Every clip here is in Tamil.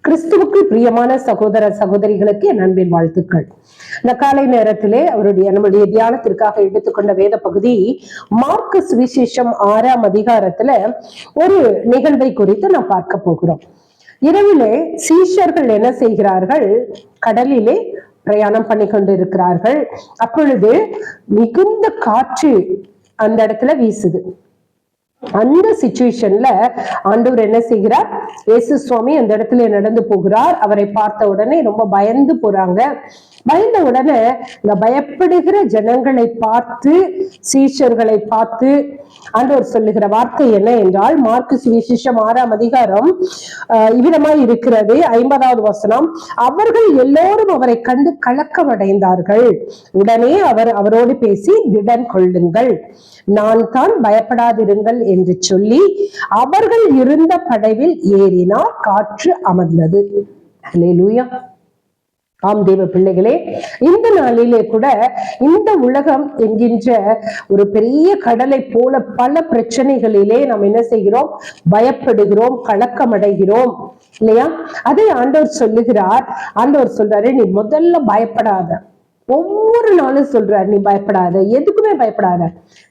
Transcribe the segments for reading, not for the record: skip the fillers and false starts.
கிறிஸ்துவுக்கு பிரியமான சகோதர சகோதரிகளுக்கு என் அன்பின் வாழ்த்துக்கள். இந்த காலை நேரத்திலே நம்முடைய தியானத்திற்காக எடுத்துக்கொண்ட வேத பகுதி மார்க்கு சுவிசேஷம் 6ஆம் அதிகாரத்துல ஒரு நிகழ்வை குறித்து நாம் பார்க்க போகிறோம். இரவிலே சீஷர்கள் என்ன செய்கிறார்கள்? கடலிலே பிரயாணம் பண்ணி கொண்டிருக்கிறார்கள். அப்பொழுது மிகுந்த காற்று அந்த இடத்துல வீசுது. அந்த சிச்சுவேஷன்ல ஆண்டவர் என்ன செய்கிறார்? இயேசு சுவாமி அந்த இடத்துல நடந்து போகிறார். அவரை பார்த்த உடனே ரொம்ப பயந்து போறாங்க. பயந்த உடனே இந்த பயப்படுகிற ஜனங்களை பார்த்து, சீஷர்களை பார்த்து ஆண்டவர் சொல்லுகிற வார்த்தை என்ன என்றால், மார்க்கு சுவிசேஷம் 6ஆம் அதிகாரம் இவ்விதமாய் இருக்கிறது. 50வது வசனம். அவர்கள் எல்லோரும் அவரை கண்டு கலக்கம் அடைந்தார்கள். உடனே அவரோடு பேசி, திடன் கொள்ளுங்கள், நான் தான், பயப்படாதிருங்கள் என்று சொல்லி அவர்கள் இருந்த படவில் ஏறினார். காற்று அமர்ந்தது. ஹல்லேலூயா. ஆம் தேவ பிள்ளைகளே, இந்த நாளிலே கூட இந்த உலகம் என்கின்ற ஒரு பெரிய கடலை போல பல பிரச்சனைகளிலே நாம் என்ன செய்கிறோம்? பயப்படுகிறோம், கலக்கம் அடைகிறோம் இல்லையா? அதை ஆண்டவர் சொல்லுகிறார். ஆண்டவர் சொல்றாரு, நீ முதல்ல பயப்படாத. ஒவ்வொரு நாளும் சொல்றாரு, நீ பயப்படாத, எதுக்குமே பயப்படாத.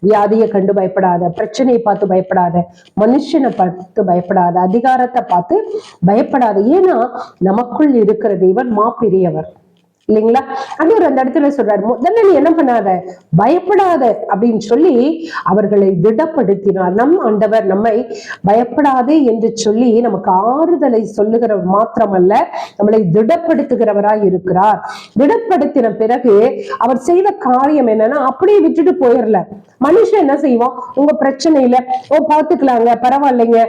வியாதியை கண்டு பயப்படாத, பிரச்சனையை பார்த்து பயப்படாத, மனுஷனை பார்த்து பயப்படாத, அதிகாரத்தை பார்த்து பயப்படாத. ஏன்னா நமக்குள் இருக்கிற தேவன் மாபெரியவர் இல்லைங்களா? ஆண்டவர் அந்த இடத்துல சொல்றாரு, முதல்ல நீ என்ன பண்ணாத, பயப்படாத அப்படின்னு சொல்லி அவர்களை திடப்படுத்தினார். நம் ஆண்டவர் நம்மை பயப்படாதே என்று சொல்லி நமக்கு ஆறுதலை சொல்லுகிற மாத்திரமல்ல, நம்மளை திடப்படுத்துகிறவராய் இருக்கிறார். திடப்படுத்தின பிறகு அவர் செய்த காரியம் என்னன்னா, அப்படியே விட்டுட்டு போயிடல. மனுஷன் என்ன செய்வான்? உங்க பிரச்சனையில பாத்துக்கலாங்க, பரவாயில்லைங்க,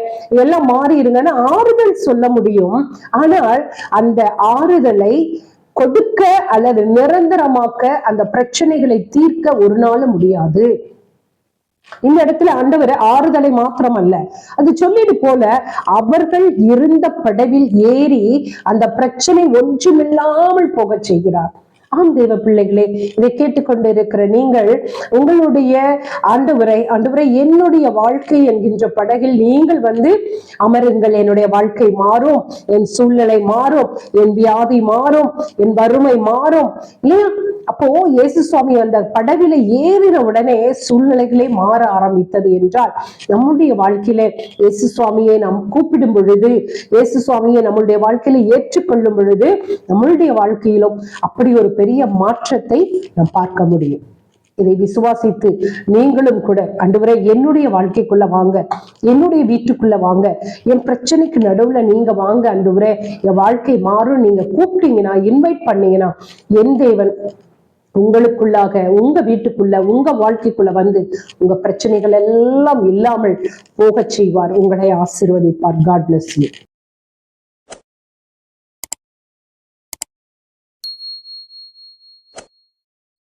எல்லாம் மாறிடுங்கன்னு ஆறுதல் சொல்ல முடியும். ஆனால் அந்த ஆறுதலை கொடுக்க அல்லது நிரந்தரமாக்க, அந்த பிரச்சனைகளை தீர்க்க ஒரு நாளும் முடியாது. இந்த இடத்துல ஆண்டவர் ஆறுதலை மாத்திரம் அல்ல, அது சொல்லிட்டு போல அவர்கள் இருந்த படவில் ஏறி அந்த பிரச்சனை ஒன்றுமில்லாமல் போக செய்கிறார். ஆம் தேவ பிள்ளைகளே, இதை கேட்டுக்கொண்டிருக்கிற நீங்கள் உங்களுடைய ஆண்டவரை என்னுடைய வாழ்க்கை என்கின்ற படகில் நீங்கள் அமருங்கள். என்னுடைய வாழ்க்கை மாறும், என் சூழ்நிலை மாறும், என் வியாதி மாறும், என் வறுமை மாறும் இல்லையா? அப்போ இயேசு சுவாமி அந்த படவில ஏறின உடனே சூழ்நிலைகளே மாற ஆரம்பித்தது என்றால், நம்முடைய வாழ்க்கையில இயேசு சுவாமியை நாம் கூப்பிடும் பொழுது, இயேசு சுவாமியை நம்மளுடைய வாழ்க்கையில ஏற்றுக்கொள்ளும் பொழுது, நம்மளுடைய வாழ்க்கையிலும் அப்படி ஒரு பெரிய மாற்றத்தை நாம் பார்க்க முடியும். இதை விசுவாசித்து நீங்களும் கூட, ஆண்டவரே என்னுடைய வாழ்க்கைக்குள்ள வாங்க, என்னுடைய வீட்டுக்குள்ள வாங்க, என் பிரச்சனைக்கு நடுவுல நீங்க வாங்க ஆண்டவரே, என் வாழ்க்கை மாறும் நீங்க கூப்பிட்டீங்கன்னா, இன்வைட் பண்ணீங்கன்னா, என் தேவன் உங்களுக்குள்ளாக, உங்க வீட்டுக்குள்ள, உங்க வாழ்க்கைக்குள்ள உங்க பிரச்சனைகள் எல்லாம் இல்லாமல் போக செய்வார். உங்களை ஆசீர்வதிப்பார். God bless you.